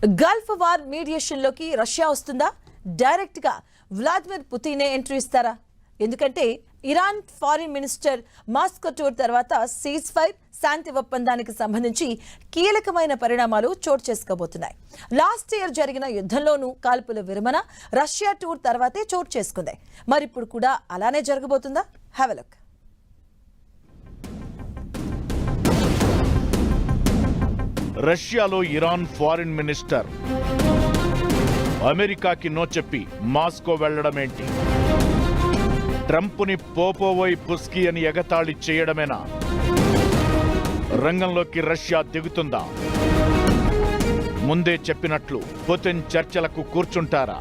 Gulf war మీడియేషన్లోకి Russia వస్తుందా? డైరెక్ట్గా Vladimir పుతినే entry ఇస్తారా? ఎందుకంటే Iran foreign minister Moscow tour తర్వాత సీజ్ ఫైర్ శాంతి ఒప్పందానికి సంబంధించి కీలకమైన పరిణామాలు చోటు చేసుకోబోతున్నాయి. లాస్ట్ ఇయర్ జరిగిన యుద్ధంలోనూ కాల్పుల విరమణ రష్యా టూర్ తర్వాతే చోటు చేసుకుంది. మరిప్పుడు కూడా అలానే జరగబోతుందా? Have a look. రష్యాలో ఇరాన్ ఫారిన్ మినిస్టర్ అమెరికాకి నో చెప్పి మాస్కో వెళ్లడమేంటి? ట్రంప్ని పోపోవోయ్ పుస్కీ అని ఎగతాళి చేయడమేనా? రంగంలోకి రష్యా దిగుతుందా? ముందే చెప్పినట్లు పుతిన్ చర్చలకు కూర్చుంటారా?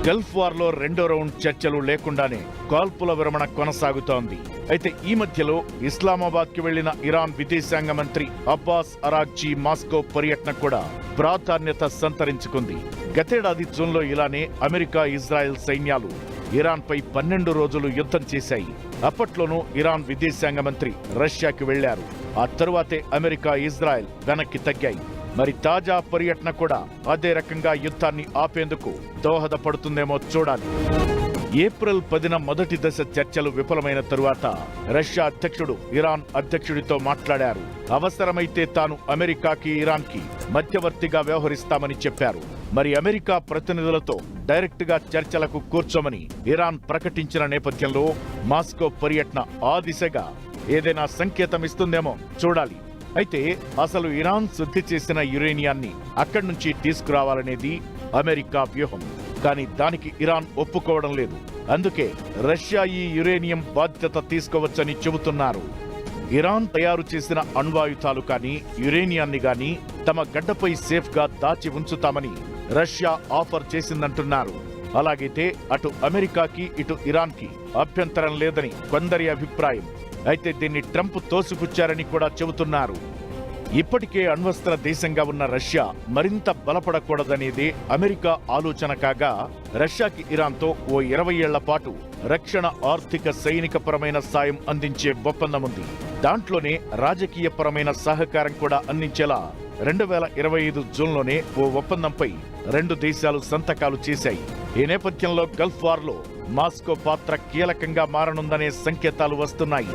గల్ఫ్ వార్లో రెండో రౌండ్ చర్చలు లేకుండానే కాల్పుల విరమణ కొనసాగుతోంది. అయితే ఈ మధ్యలో ఇస్లామాబాద్కి వెళ్లిన ఇరాన్ విదేశాంగ మంత్రి అబ్బాస్ అరాగ్జీ మాస్కో పర్యటన కూడా ప్రాధాన్యత సంతరించుకుంది. గతేడాది జూన్లో ఇలానే అమెరికా, ఇజ్రాయెల్ సైన్యాలు ఇరాన్పై 12 రోజులు యుద్ధం చేశాయి. అప్పట్లోనూ ఇరాన్ విదేశాంగ మంత్రి రష్యాకి వెళ్లారు. ఆ తరువాతే అమెరికా, ఇజ్రాయెల్ వెనక్కి తగ్గాయి. మరి తాజా పర్యటన కూడా అదే రకంగా యుద్ధాన్ని ఆపేందుకు దోహదపడుతుందేమో చూడాలి. ఏప్రిల్ 10న మొదటి దశ చర్చలు విఫలమైన తరువాత రష్యా అధ్యక్షుడు ఇరాన్ అధ్యక్షుడితో మాట్లాడారు. అవసరమైతే తాను అమెరికాకి, ఇరాన్కి మధ్యవర్తిగా వ్యవహరిస్తామని చెప్పారు. మరి అమెరికా ప్రతినిధులతో డైరెక్ట్గా చర్చలకు కూర్చోమని ఇరాన్ ప్రకటించిన నేపథ్యంలో మాస్కో పర్యటన ఆ దిశగా ఏదైనా సంకేతం ఇస్తుందేమో చూడాలి. అయితే అసలు ఇరాన్ శుద్ధి చేసిన యురేనియాన్ని అక్కడి నుంచి తీసుకురావాలనేది అమెరికా వ్యూహం. కానీ దానికి ఇరాన్ ఒప్పుకోవడం లేదు. అందుకే రష్యా ఈ యురేనియం బాధ్యత తీసుకోవచ్చని చెబుతున్నారు. ఇరాన్ తయారు చేసిన అణ్వాయుధాలు కానీ, యురేనియాన్ని గానీ తమ గడ్డపై సేఫ్గా దాచి ఉంచుతామని రష్యా ఆఫర్ చేసిందంటున్నారు. అలాగైతే అటు అమెరికాకి, ఇటు ఇరాన్కి అభ్యంతరం లేదని కొందరి అభిప్రాయం. అయితే దీన్ని ట్రంప్ తోసిపుచ్చారని కూడా చెబుతున్నారు. ఇప్పటికే అణ్వస్త్ర దేశంగా ఉన్న రష్యా మరింత బలపడకూడదనేదే అమెరికా ఆలోచన కాగా, రష్యాకి ఇరాన్తో ఓ 20 ఏళ్ల పాటు రక్షణ, ఆర్థిక, సైనికపరమైన సాయం అందించే ఒప్పందముంది. దాంట్లోనే రాజకీయపరమైన సహకారం కూడా అందించేలా 2025 జూన్లోనే ఓ ఒప్పందంపై 2 దేశాలు సంతకాలు చేశాయి. ఈ నేపథ్యంలో గల్ఫ్ వార్లో మాస్కో పాత్ర కీలకంగా మారనుందనే సంకేతాలు వస్తున్నాయి.